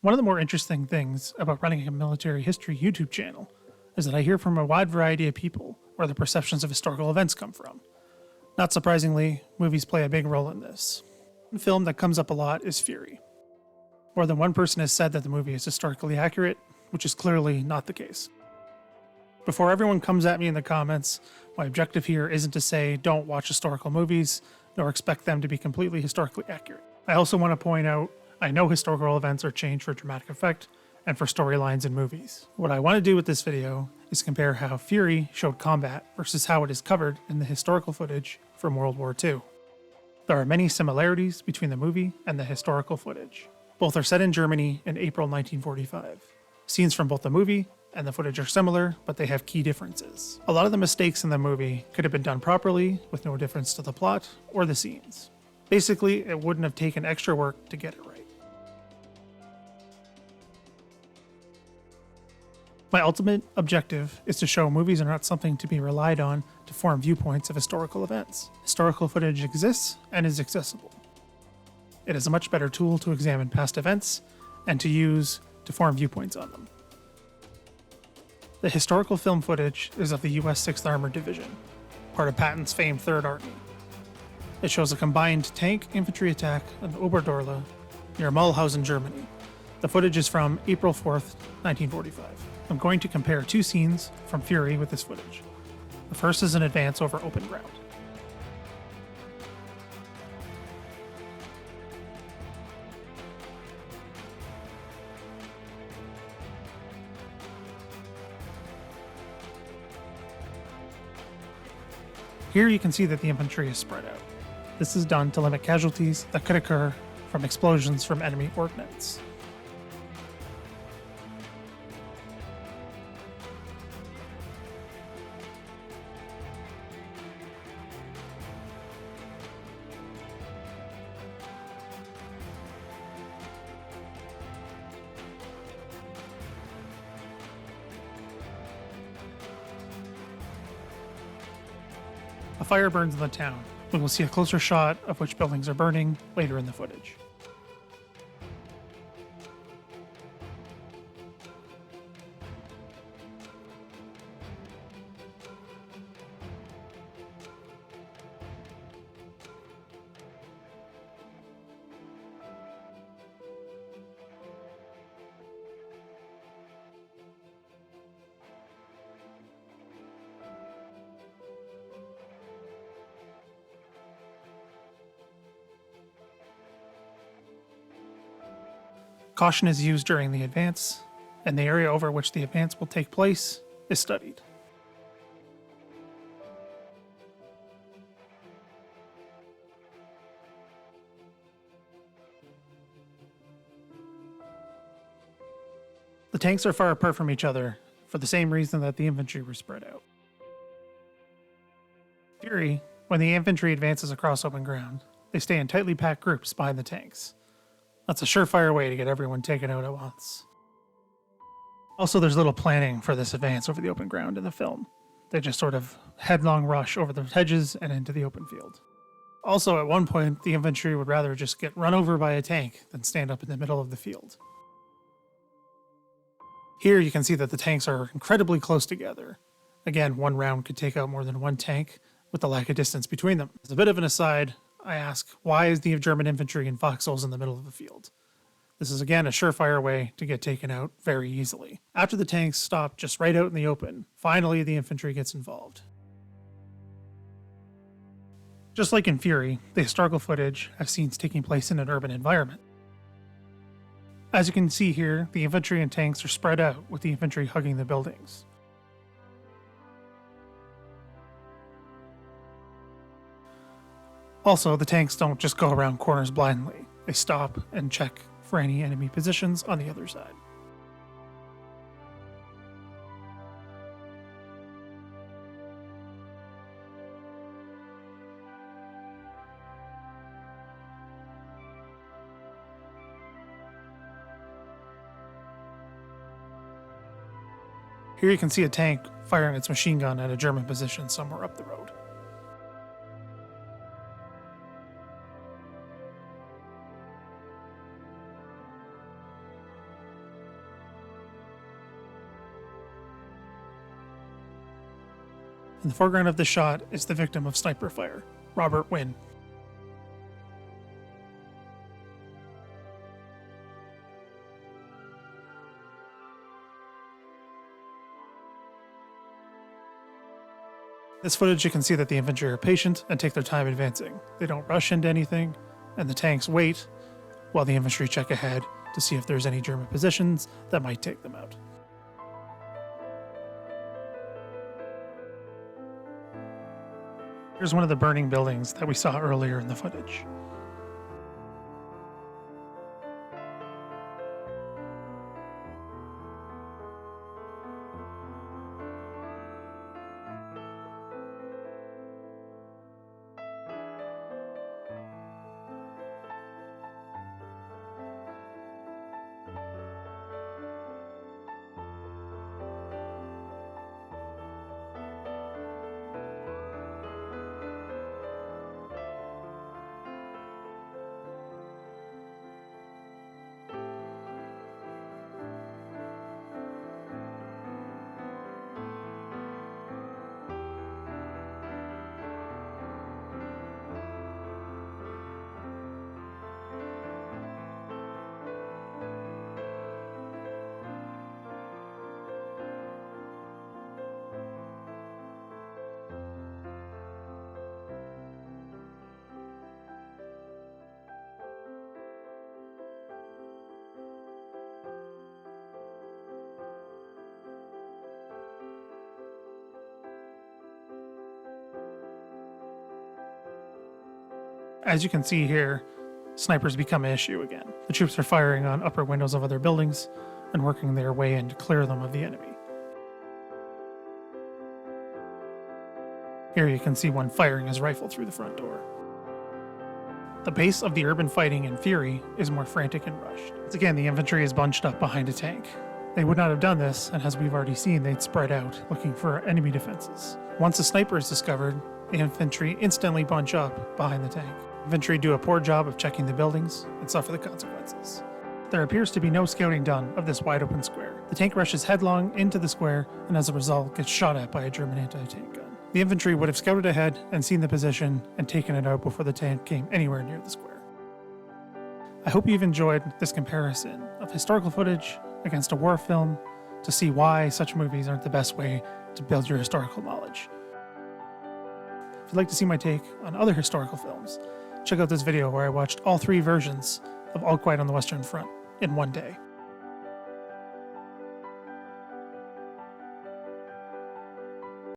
One of the more interesting things about running a military history YouTube channel is that I hear from a wide variety of people where the perceptions of historical events come from. Not surprisingly, movies play a big role in this. One film that comes up a lot is Fury. More than one person has said that the movie is historically accurate, which is clearly not the case. Before everyone comes at me in the comments, my objective here isn't to say don't watch historical movies, nor expect them to be completely historically accurate. I also want to point out I know historical events are changed for dramatic effect and for storylines in movies. What I want to do with this video is compare how Fury showed combat versus how it is covered in the historical footage from World War II. There are many similarities between the movie and the historical footage. Both are set in Germany in April 1945. Scenes from both the movie and the footage are similar, but they have key differences. A lot of the mistakes in the movie could have been done properly with no difference to the plot or the scenes. Basically, it wouldn't have taken extra work to get it right. My ultimate objective is to show movies are not something to be relied on to form viewpoints of historical events. Historical footage exists and is accessible. It is a much better tool to examine past events and to use to form viewpoints on them. The historical film footage is of the US 6th Armored Division, part of Patton's famed Third Army. It shows a combined tank infantry attack on Oberdorla near Muhlhausen, Germany. The footage is from April 4th, 1945. I'm going to compare two scenes from Fury with this footage. The first is an advance over open ground. Here you can see that the infantry is spread out. This is done to limit casualties that could occur from explosions from enemy ordnance. A fire burns in the town. We will see a closer shot of which buildings are burning later in the footage. Caution is used during the advance, and the area over which the advance will take place is studied. The tanks are far apart from each other for the same reason that the infantry were spread out. Fury, when the infantry advances across open ground, they stay in tightly packed groups behind the tanks. That's a surefire way to get everyone taken out at once. Also, there's little planning for this advance over the open ground in the film. They just sort of headlong rush over the hedges and into the open field. Also, at one point, the infantry would rather just get run over by a tank than stand up in the middle of the field. Here you can see that the tanks are incredibly close together. Again, one round could take out more than one tank with the lack of distance between them. As a bit of an aside, I ask, why is the German infantry in foxholes in the middle of the field? This is again a surefire way to get taken out very easily. After the tanks stop just right out in the open, finally the infantry gets involved. Just like in Fury, the historical footage has scenes taking place in an urban environment. As you can see here, the infantry and tanks are spread out with the infantry hugging the buildings. Also, the tanks don't just go around corners blindly. They stop and check for any enemy positions on the other side. Here you can see a tank firing its machine gun at a German position somewhere up the road. In the foreground of the shot is the victim of sniper fire, Robert Wynn. This footage, you can see that the infantry are patient and take their time advancing. They don't rush into anything, and the tanks wait while the infantry check ahead to see if there's any German positions that might take them out. Here's one of the burning buildings that we saw earlier in the footage. As you can see here, snipers become an issue again. The troops are firing on upper windows of other buildings and working their way in to clear them of the enemy. Here you can see one firing his rifle through the front door. The pace of the urban fighting in Fury is more frantic and rushed. Once again, the infantry is bunched up behind a tank. They would not have done this, and as we've already seen, they'd spread out looking for enemy defenses. Once a sniper is discovered, the infantry instantly bunch up behind the tank. Infantry do a poor job of checking the buildings and suffer the consequences. There appears to be no scouting done of this wide open square. The tank rushes headlong into the square and as a result gets shot at by a German anti-tank gun. The infantry would have scouted ahead and seen the position and taken it out before the tank came anywhere near the square. I hope you've enjoyed this comparison of historical footage against a war film to see why such movies aren't the best way to build your historical knowledge. If you'd like to see my take on other historical films, check out this video where I watched all 3 versions of All Quiet on the Western Front in one day.